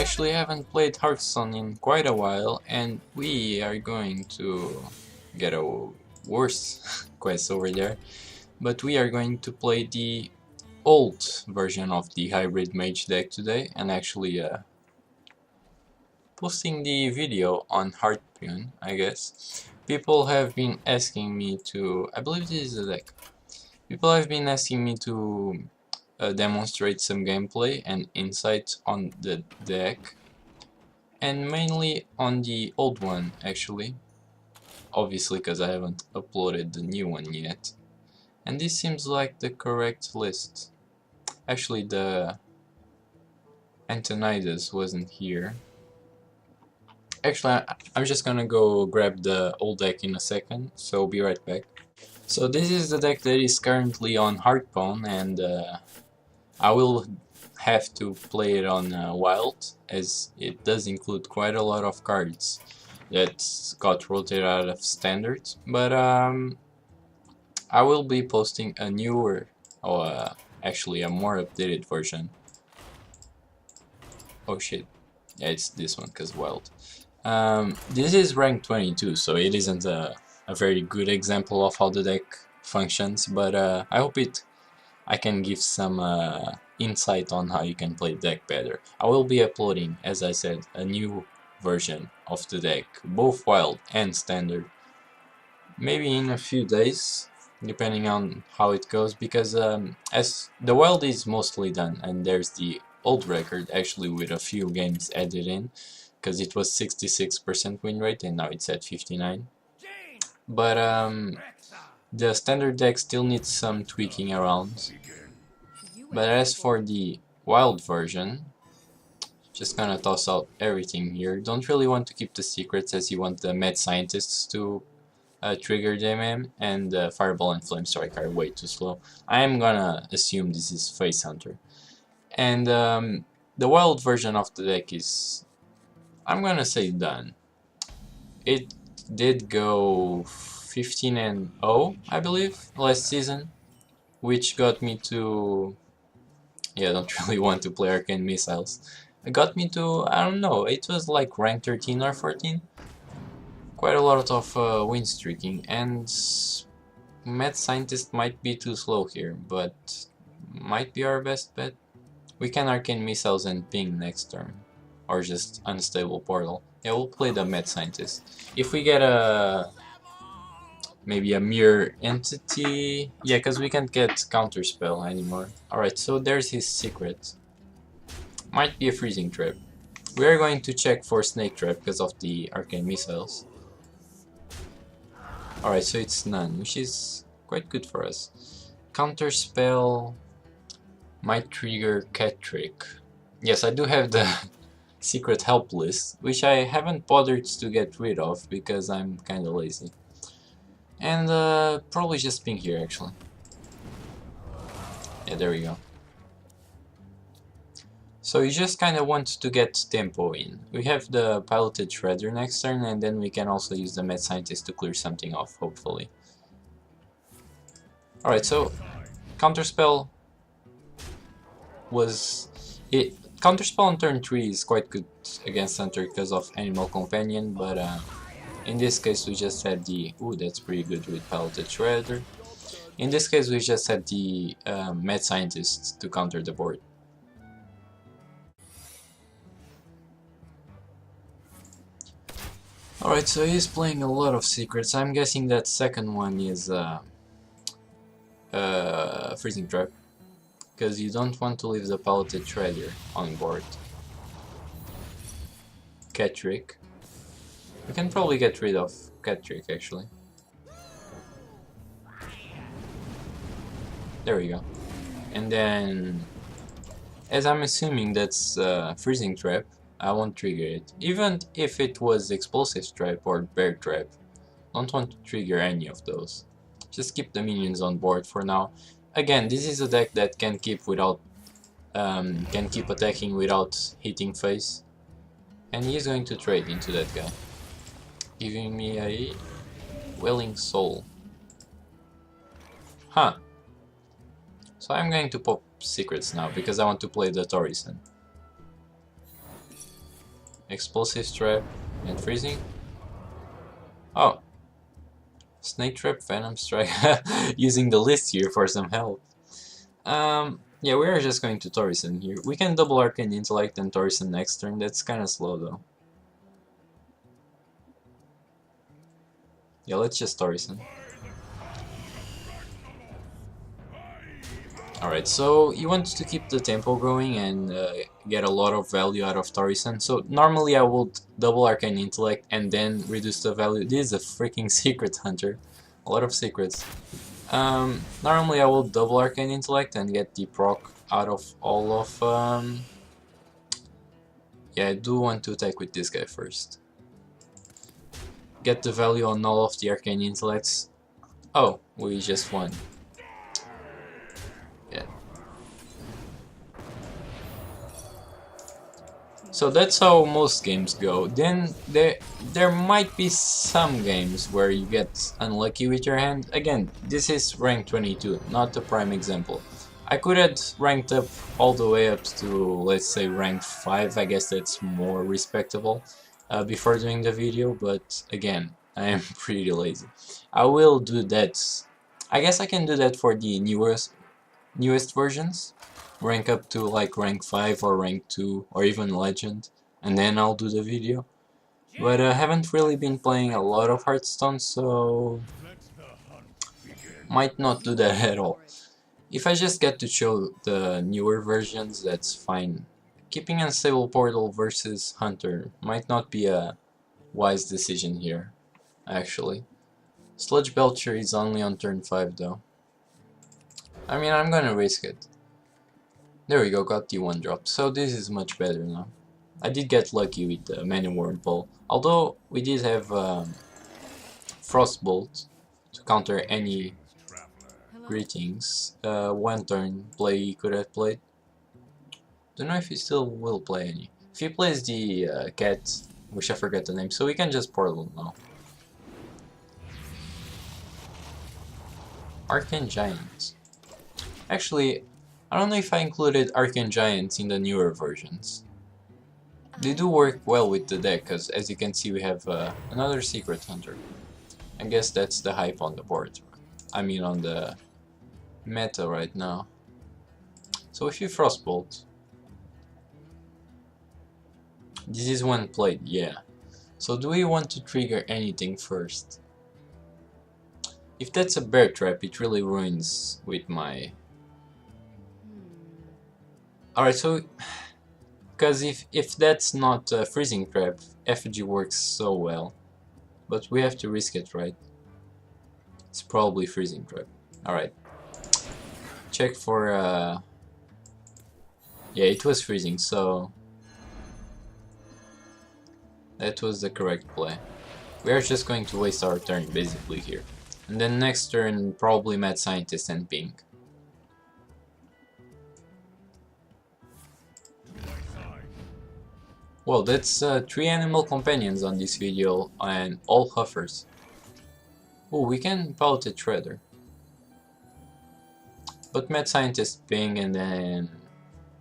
actually haven't played Hearthstone in quite a while, and we are going to get a worse quest over there, but we are going to play the old version of the hybrid mage deck today, and actually posting the video on Hearthpwn, I guess. People have been asking me to, I believe this is the deck. People have been asking me to demonstrate some gameplay and insight on the deck, and mainly on the old one actually, obviously because I haven't uploaded the new one yet. And this seems like the correct list. Actually, the Antonidas wasn't here. Actually, I'm just gonna go grab the old deck in a second, so be right back. So this is the deck that is currently on Hearthpwn, and I will have to play it on Wild, as it does include quite a lot of cards that got rotated out of Standard. But I will be posting a newer, or actually a more updated version. Oh shit, yeah, it's this one, cause Wild. This is rank 22, so it isn't a very good example of how the deck functions, but I hope I can give some insight on how you can play the deck better. I will be uploading, as I said, a new version of the deck, both Wild and Standard, maybe in a few days, depending on how it goes, because as the Wild is mostly done, and there's the old record actually with a few games added in, because it was 66% win rate and now it's at 59. But the standard deck still needs some tweaking around. But as for the Wild version, just gonna toss out everything here. Don't really want to keep the secrets, as you want the Mad Scientists to trigger the MM, and Fireball and Flame Strike are way too slow. I'm gonna assume this is Face Hunter. And the Wild version of the deck is, I'm gonna say, done. It did go 15-0, I believe, last season, which got me to, yeah, I don't really want to play Arcane Missiles. It got me to, I don't know, it was like rank 13 or 14. Quite a lot of win streaking, and Mad Scientist might be too slow here, but might be our best bet. We can Arcane Missiles and ping next turn, or just Unstable Portal. Yeah, we'll play the Mad Scientist. If we get maybe a Mirror Entity, yeah, because we can't get Counterspell anymore. Alright, so there's his secret. Might be a Freezing Trap. We are going to check for Snake Trap because of the Arcane Missiles. Alright, so it's none, which is quite good for us. Counterspell might trigger Cat Trick. Yes, I do have the secret help list, which I haven't bothered to get rid of because I'm kinda lazy. And probably just ping here actually. Yeah, there we go. So you just kinda want to get tempo in. We have the piloted shredder next turn, and then we can also use the Mad Scientist to clear something off, hopefully. Alright, so Counterspell was it. Counterspell on turn 3 is quite good against Hunter because of Animal Companion, but in this case we just had the, ooh, that's pretty good with Piloted Shredder. In this case we just had the Mad Scientist to counter the board. Alright, so he's playing a lot of secrets. I'm guessing that second one is Freezing Trap, because you don't want to leave the Piloted Shredder on board. Cat Trick. We can probably get rid of Cat Trick actually. There we go. And then, as I'm assuming that's Freezing Trap, I won't trigger it. Even if it was Explosive Trap or Bear Trap, don't want to trigger any of those. Just keep the minions on board for now. Again, this is a deck that can keep attacking without hitting face. And he's going to trade into that guy, giving me a Welling Soul. Huh. So I'm going to pop secrets now because I want to play the Torison. Explosive trap and freezing. Oh, snake trap, venom strike. Using the list here for some help. Yeah, we are just going to Torison here. We can double Arcane Intellect and Torison next turn. That's kind of slow though. Yeah, let's just Torison. Alright, so you want to keep the tempo going and get a lot of value out of Torison. So normally I would double Arcane Intellect and then reduce the value. This is a freaking secret hunter. A lot of secrets. Normally I will double Arcane Intellect and get the proc out of all of... Yeah, I do want to attack with this guy first. Get the value on all of the Arcane Intellects. Oh, we just won. Yeah. So that's how most games go. Then there might be some games where you get unlucky with your hand. Again, this is rank 22, not a prime example. I could have ranked up all the way up to, let's say, rank 5, I guess that's more respectable, before doing the video, but again, I am pretty lazy. I will do that. I guess I can do that for the newest versions. Rank up to like rank 5 or rank 2 or even legend, and then I'll do the video. But I haven't really been playing a lot of Hearthstone, so might not do that at all. If I just get to show the newer versions, that's fine. Keeping Unstable Portal versus Hunter might not be a wise decision here, actually. Sludge Belcher is only on turn 5 though. I mean, I'm gonna risk it. There we go, got the 1 drop, so this is much better now. I did get lucky with the Mana Worm Pole, although we did have Frostbolt to counter any greetings. 1 turn play he could have played. Don't know if he still will play any. If he plays the cat, which I forget the name, so we can just portal now. Arcane Giants. Actually, I don't know if I included Arcane Giants in the newer versions. They do work well with the deck, because as you can see we have another Secret Hunter. I guess that's the hype on the board. I mean on the meta right now. So if you Frostbolt, this is one played, yeah. So do we want to trigger anything first? If that's a bear trap, it really ruins with my... Alright, so... Because if that's not a freezing trap, effigy works so well. But we have to risk it, right? It's probably freezing trap. Alright. Check for... Yeah, it was freezing, so... That was the correct play. We are just going to waste our turn, basically, here. And then next turn, probably Mad Scientist and Pink. Well, that's 3 animal companions on this video, and all Huffers. Oh, we can Pallet Shredder. But Mad Scientist Pink and then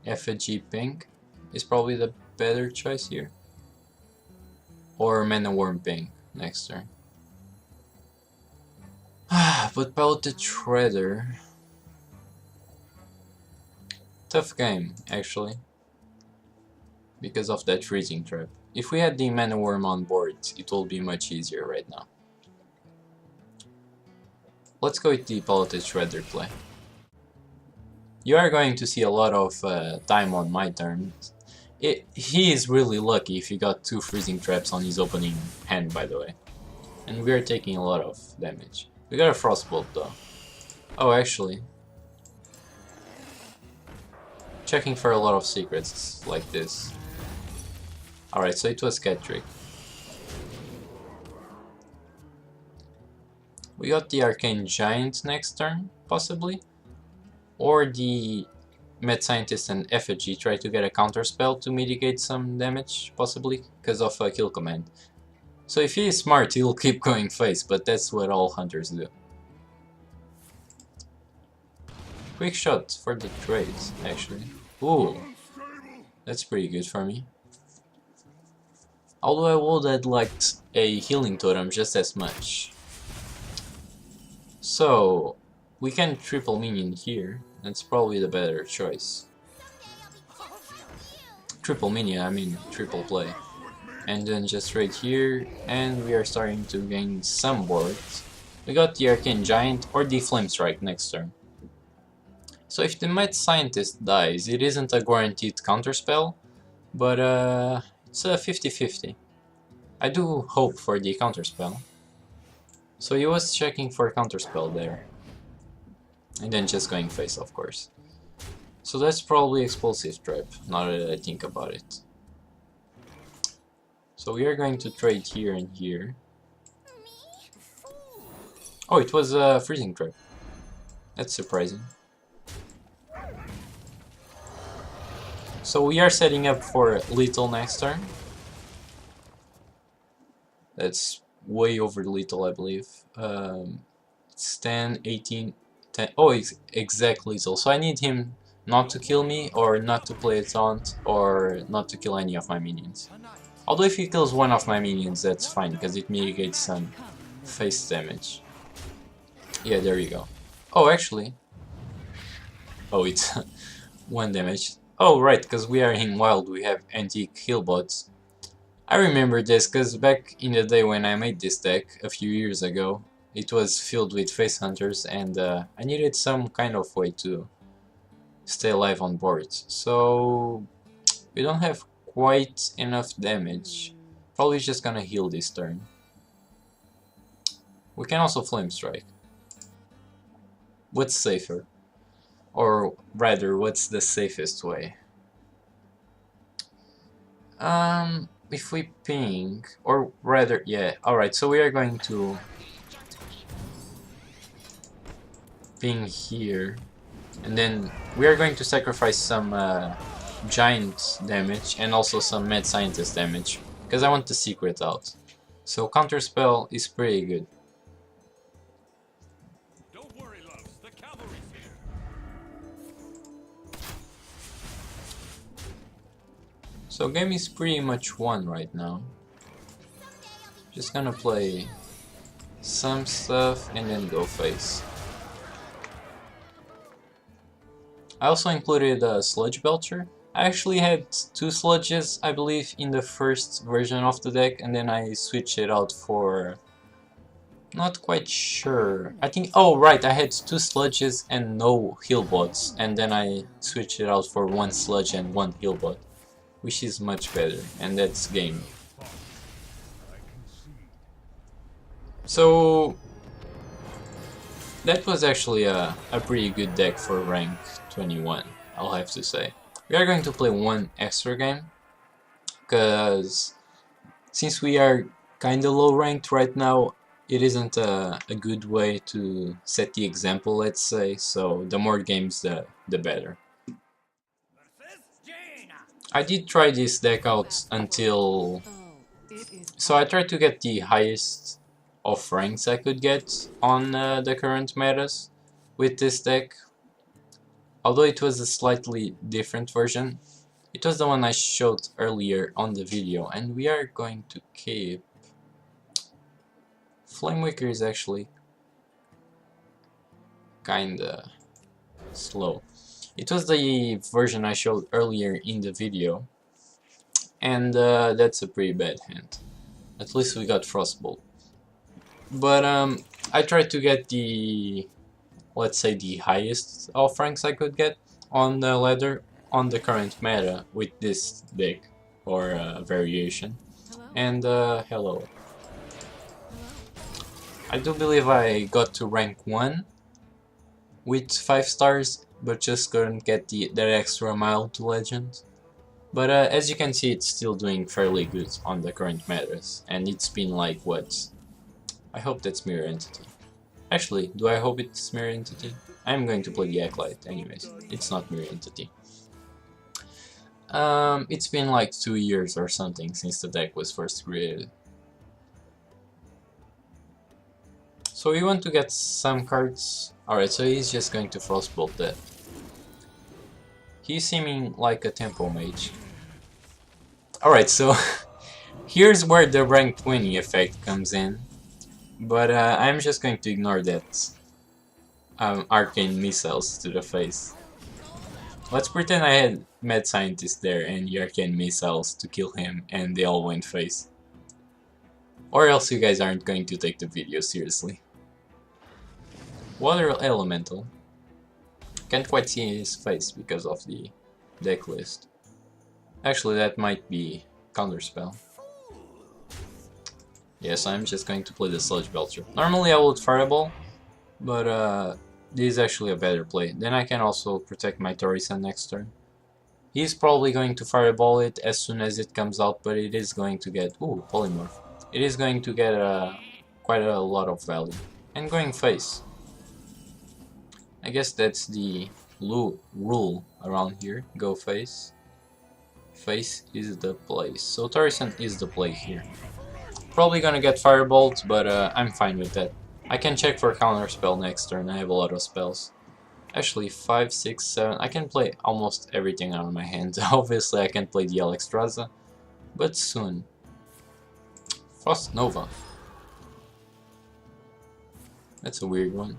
Effigy Pink is probably the better choice here. Or Mana Worm Pink next turn. But Pelted Shredder... Tough game, actually. Because of that freezing trap. If we had the Mana Worm on board, it will be much easier right now. Let's go with the Pelted Shredder play. You are going to see a lot of time on my turn. He is really lucky if he got 2 freezing traps on his opening hand, by the way. And we are taking a lot of damage. We got a Frostbolt though. Oh, actually. Checking for a lot of secrets like this. Alright, so it was Cat Trick. We got the Arcane Giant next turn, possibly. Or the Mad Scientist and Effigy try to get a counter spell to mitigate some damage, possibly, because of a kill command. So if he is smart, he'll keep going face, but that's what all hunters do. Quick shot for the trades, actually. Ooh, that's pretty good for me. Although I would have liked a healing totem just as much. So, we can triple minion here. That's probably the better choice. Triple minion, I mean triple play. And then just right here, and we are starting to gain some boards. We got the Arcane Giant or the Flame Strike next turn. So if the Mad Scientist dies, it isn't a guaranteed counterspell, but it's a 50-50. I do hope for the counterspell. So he was checking for counterspell there. And then just going face, of course. So that's probably Explosive Trap, now that I think about it. So we are going to trade here and here. Oh, it was a Freezing Trap. That's surprising. So we are setting up for Lethal next turn. That's way over Lethal, I believe. It's 10, 18, 10. Oh, it's exactly Lethal. So I need him not to kill me, or not to play a taunt, or not to kill any of my minions. Although if he kills one of my minions, that's fine, because it mitigates some face damage. Yeah, there you go. Oh, actually. Oh, it's 1 damage. Oh, right, because we are in Wild, we have antique heal bots. I remember this, because back in the day when I made this deck, a few years ago, it was filled with face hunters, and I needed some kind of way to stay alive on board. So we don't have quite enough damage. Probably just gonna heal this turn. We can also Flame Strike. What's safer? Or rather, what's the safest way? If we ping, or rather, yeah, alright, so we are going to ping here, and then we are going to sacrifice some giant damage and also some Mad Scientist damage, because I want the secret out. So counterspell is pretty good. Don't worry, loves, the cavalry's here. So game is pretty much won right now. Just gonna play some stuff and then go face. I also included a Sludge Belcher. I actually had 2 sludges, I believe, in the first version of the deck, and then I switched it out for... not quite sure. I think... oh right, I had 2 sludges and no heal bots, and then I switched it out for 1 sludge and 1 heal bot, which is much better, and that's game. So that was actually a pretty good deck for rank 21, I'll have to say. We are going to play 1 extra game, because since we are kinda low ranked right now, it isn't a good way to set the example, let's say, so the more games the better. I did try this deck out until... so I tried to get the highest of ranks I could get on the current metas with this deck. Although it was a slightly different version. It was the one I showed earlier on the video, and we are going to keep... Flamewaker is actually kinda slow. It was the version I showed earlier in the video, and that's a pretty bad hand. At least we got Frostbolt. But I tried to get the, let's say, the highest of ranks I could get on the ladder on the current meta with this deck or variation. And hello. I do believe I got to rank 1 with 5 stars, but just couldn't get that extra mile to legend. But as you can see, it's still doing fairly good on the current metas, and it's been like, what? I hope that's Mirror Entity. Actually, do I hope it's Mirror Entity? I'm going to play the Acolyte anyways, it's not Mirror Entity. It's been like 2 years or something since the deck was first created. So we want to get some cards. Alright, so he's just going to Frostbolt that. He's seeming like a Tempo Mage. Alright, so Here's where the rank 20 effect comes in, but I'm just going to ignore that arcane missiles to the face. Let's pretend I had mad scientists there and the arcane missiles to kill him and they all went face. Or else you guys aren't going to take the video seriously. Water Elemental. Can't quite see his face because of the deck list. Actually, that might be Counterspell. Yes, I'm just going to play the Sludge Belcher. Normally I would Fireball, but this is actually a better play. Then I can also protect my Torisan next turn. He's probably going to Fireball it as soon as it comes out, but it is going to get... Ooh, Polymorph. It is going to get quite a lot of value. And going face. I guess that's the rule around here. Go face. Face is the place. So Torisan is the play here. Probably gonna get Firebolt, but I'm fine with that. I can check for Counterspell next turn. I have a lot of spells. Actually, 5, 6, 7. I can play almost everything out of my hand. Obviously, I can play the Alexstrasza, but soon. Frost Nova. That's a weird one.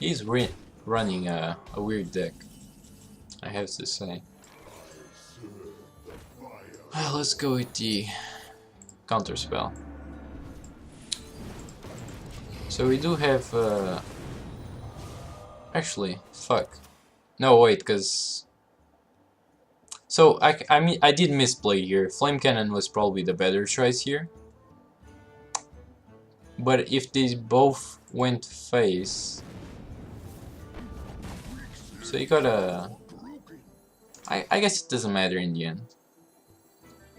He's running a weird deck, I have to say. Let's go with the Counterspell. So we do have... Actually, fuck. No, wait, because... So, I mean, I did misplay here. Flame Cannon was probably the better choice here. But if these both went face... So you gotta... I guess it doesn't matter in the end.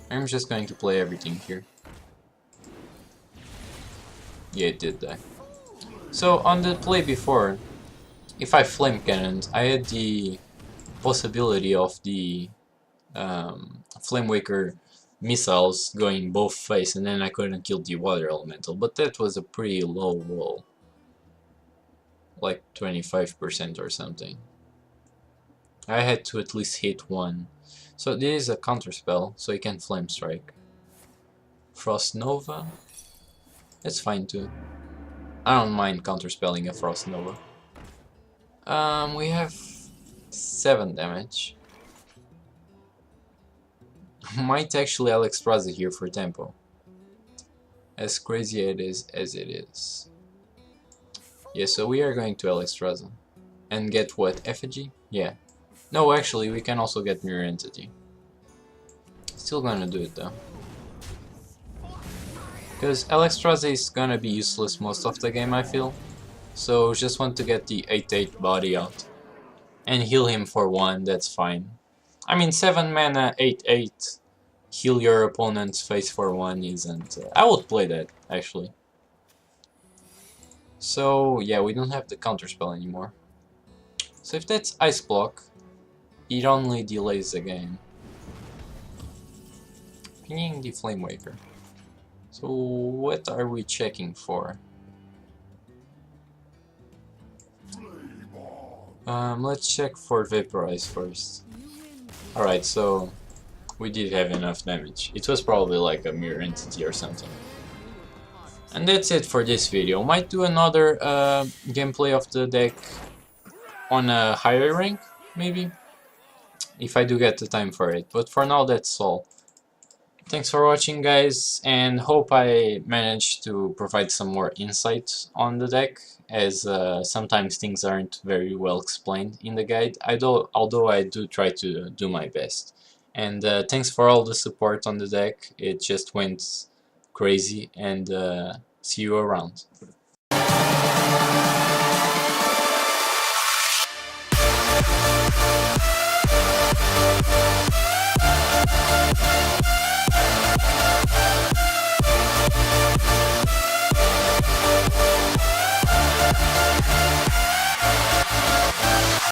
I'm just going to play everything here. Yeah, it did die. So on the play before, if I Flame Cannoned, I had the possibility of the Flame Waker missiles going both face, and then I couldn't kill the Water Elemental, but that was a pretty low roll. Like 25% or something. I had to at least hit one. So this is a counterspell, so you can Flame Strike. Frost Nova. That's fine too. I don't mind counterspelling a Frost Nova. We have 7 damage. Might actually Alexstrasza here for tempo. As crazy it is as it is. Yeah, so we are going to Alexstrasza. And get what? Effigy? Yeah. No, actually, we can also get Mirror Entity. Still gonna do it though. Because Alexstrasza is gonna be useless most of the game, I feel. So just want to get the 8/8 body out. And heal him for 1, that's fine. I mean, 7 mana, 8/8. Heal your opponent's face for 1 isn't... I would play that, actually. So, yeah, we don't have the counterspell anymore. So if that's Ice Block, it only delays the game. Pinging the Flame Waker. So what are we checking for? Let's check for Vaporize first. Alright, so we did have enough damage. It was probably like a Mirror Entity or something. And that's it for this video. Might do another gameplay of the deck on a higher rank, maybe? If I do get the time for it. But for now, that's all. Thanks for watching, guys, and hope I managed to provide some more insight on the deck, as sometimes things aren't very well explained in the guide, although I do try to do my best. And thanks for all the support on the deck. It just went crazy, and see you around.